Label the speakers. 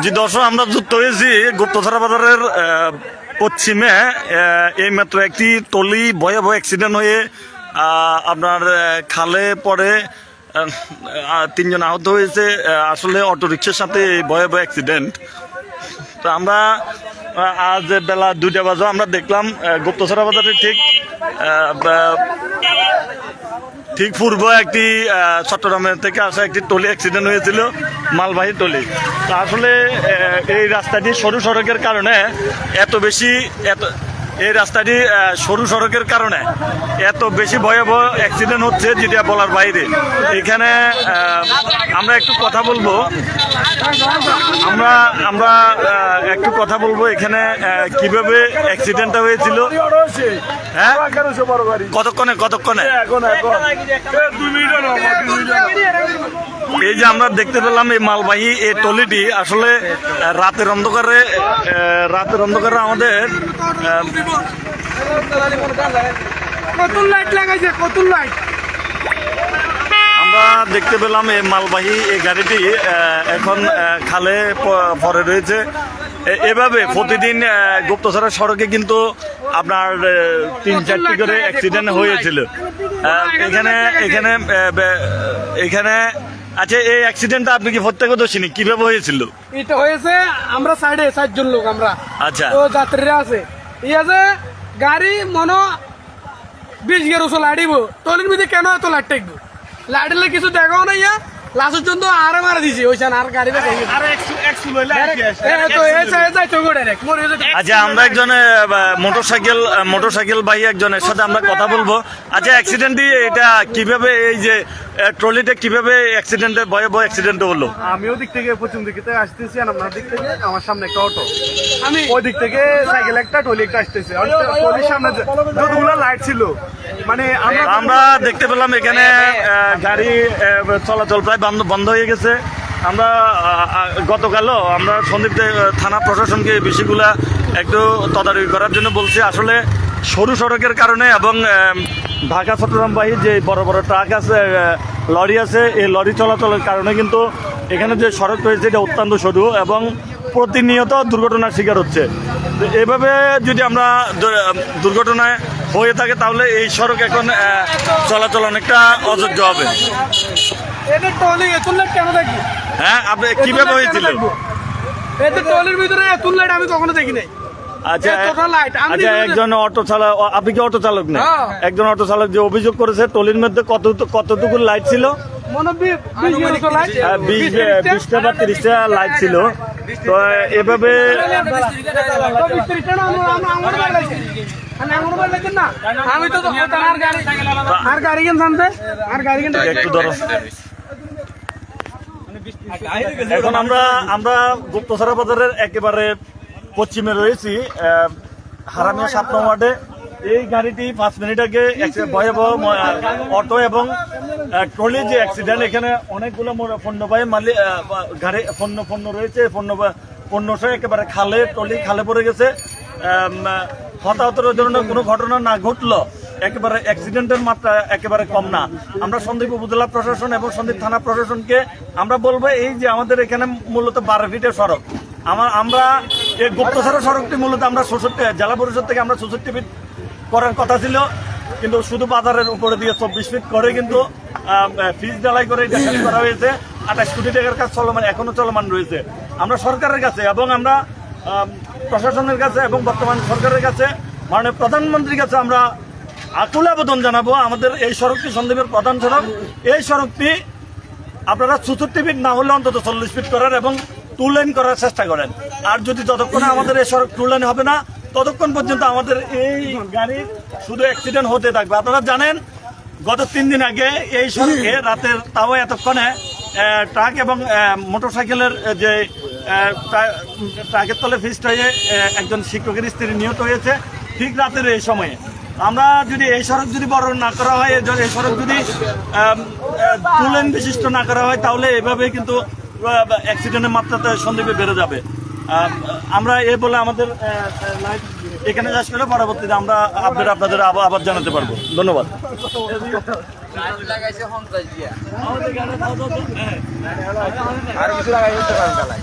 Speaker 1: জি দর্শক, আমরা যুক্ত হয়েছি গুপ্তছড়া বাজারের পশ্চিমে। এই মাত্র একটি টলি ভয়াবহ অ্যাক্সিডেন্ট হয়ে আপনার খালে পড়ে 3 জন আহত হয়েছে। আসলে অটোরিক্সার সাথে এই ভয়াবহ অ্যাক্সিডেন্ট। তো আমরা আজ বেলা 2টা বাজে আমরা দেখলাম গুপ্তছড়া বাজারে ঠিক পূর্ব একটি চট্টগ্রামের থেকে আসা একটি টলি অ্যাক্সিডেন্ট হয়েছিল, মালবাহী টলি। তো আসলে এই রাস্তাটি সরু সড়কের কারণে এই রাস্তাটি সরু সড়কের কারণে এত বেশি ভয়াবহ অ্যাক্সিডেন্ট হচ্ছে যেটা বলার বাইরে। এখানে আমরা একটু কথা বলবো একটু কথা বলবো এখানে কিভাবে অ্যাক্সিডেন্টটা হয়েছিল। হ্যাঁ, কতক্ষণে এই যে আমরা দেখতে পেলাম এই মালবাহী এই টলিটি আসলে রাতের অন্ধকারে আমাদের আমরা দেখতে পেলাম এই মালবাহী এই গাড়িটি এখন খালে পড়ে রয়েছে। এভাবে প্রতিদিন গুপ্তছড়া সড়কে কিন্তু আপনার 3-4টি করে অ্যাক্সিডেন্ট হয়েছিল এখানে। আচ্ছা, এই অ্যাক্সিডেন্টটা আপনি কি প্রত্যক্ষদর্শী? কিভাবে হয়েছিল?
Speaker 2: এটা হয়েছে আমরা সাইডে 4 জন লোক আমরা।
Speaker 1: আচ্ছা,
Speaker 2: তো যাত্রীরা আছে গাড়ি 20 গিয়ার ওসো লাড়িব টলির মধ্যে কেন এত লাইট থাকবো? লাইটলে কিছু দেখাও না লাস্টের জন্য আরে মারা দিছে ওইখানে আর গাড়িটা
Speaker 1: আচ্ছা, আমরা একজন মোটরসাইকেল ভাই একজনের সাথে আমরা কথা বলবো। আচ্ছা, অ্যাক্সিডেন্টটি এটা কিভাবে, এই যে ট্রলিটা কিভাবে অ্যাক্সিডেন্টে ভয়াবহ অ্যাক্সিডেন্ট হলো?
Speaker 3: আমি ওই দিক থেকে পশ্চিম দিক থেকে আসতেছি, আর আপনার দিক থেকে আমার সামনে একটা অটো, আমি ওই দিক থেকে সাইকেল একটা টলি একটা আসতেছে। টলির সামনে যতগুলো লাইট ছিল মানে
Speaker 1: আমরা দেখতে পেলাম এখানে গাড়ি চলাচল প্রায় বন্ধ হয়ে গেছে। আমরা গতকালও আমরা সন্দ্বীপ থানা প্রশাসনকে বিষয়গুলা একটু তদারকি করার জন্য বলছি। আসলে সরু সড়কের কারণে এবং ঢাকা চট্টগ্রামবাহী যে বড় বড় ট্রাক আছে, লরি আছে, এই লরি চলাচলের কারণে কিন্তু এখানে যে সড়ক রয়েছে এটা অত্যন্ত সরু এবং প্রতিনিয়ত দুর্ঘটনার শিকার হচ্ছে। তো এভাবে যদি আমরা দুর্ঘটনায় হয়ে থাকে তাহলে এই সড়ক এখন চলাচল অনেকটা অযোগ্য হবে। হ্যাঁ, আপনি কিভাবে হয়েছিল?
Speaker 2: আমি কখনো দেখি নাই।
Speaker 1: আচ্ছা, একজন অটো চালক, আপনি কি অটো চালক না? একজন অটো চালক যে অভিযোগ করেছে টলির মধ্যে কতটুকু লাইট ছিল? 20টা বা 30টা লাইট ছিল। তো এভাবে একটু ধরো। এখন আমরা গুপ্তছড়া বাজারের একেবারে পশ্চিমে রয়েছি, হারামিয়া 7 নং ওয়ার্ডে। এই গাড়িটি 5 মিনিট আগে ভয়াবহ অটো এবং ট্রলি যে অ্যাক্সিডেন্ট, এখানে অনেকগুলো পণ্যবাহী গাড়ি পণ্য রয়েছে, পণ্য সহ একেবারে ট্রলি খালে পড়ে গেছে। হতাহতের ধরনের কোনো ঘটনা না ঘটলো, একেবারে অ্যাক্সিডেন্টের মাত্রা একেবারে কম না। আমরা সন্দ্বীপ উপজেলা প্রশাসন এবং সন্দ্বীপ থানা প্রশাসনকে আমরা বলবো, এই যে আমাদের এখানে মূলত 12 ফিটের সড়ক, আমরা এই গুপ্তছড়া সড়কটি মূলত আমরা 66 জেলা পরিষদ থেকে আমরা 66 ফিট করার কথা ছিল, কিন্তু শুধু বাজারের উপরে দিয়ে 24 ফিট করে কিন্তু ফিজ ঢালাই করে এটা করা হয়েছে। 28 কোটি টাকার কাজ এখনো চলমান রয়েছে। আমরা সরকারের কাছে এবং আমরা প্রশাসনের কাছে এবং বর্তমান সরকারের কাছে, মাননীয় প্রধানমন্ত্রীর কাছে আমরা আকুল আবেদন জানাবো। আমাদের এই সড়কটি সন্দ্বীপের প্রধান সড়ক, এই সড়কটি আপনারা 64 ফিট না হলে অন্তত 40 ফিট করার এবং 2 লেন করার চেষ্টা করেন। আর যদি যতক্ষণে আমাদের এই সড়ক 2 লেন হবে না, ততক্ষণ পর্যন্ত আমাদের এই গাড়ির শুধু অ্যাক্সিডেন্ট হতে থাকবে। আপনারা জানেন, গত 3 দিন আগে এই সড়কে রাতের তাও এতক্ষণে ট্রাক এবং মোটরসাইকেলের যে ট্রাকের তলে ফিস্ট হয়ে একজন শিক্ষকের স্ত্রী নিহত হয়েছে ঠিক রাতের এই সময়ে। আমরা যদি এই সড়ক যদি বড় না করা হয়, এই সড়ক যদি 2 লেন বিশিষ্ট না করা হয়, তাহলে এভাবে কিন্তু অ্যাক্সিডেন্টের মাত্রাতে সন্দ্বীপে বেড়ে যাবে। আমরা বলে আমাদের লাইভ এখানে শেষ করে পরবর্তীতে আমরা আপনাদের আবার জানাতে পারবো। ধন্যবাদ।
Speaker 4: লাগাইছে 50 দিয়া
Speaker 1: আমাদের গাড়ি দাও দাও, হ্যাঁ।
Speaker 4: আর কিছু লাগাই দিতে পারেন গালাই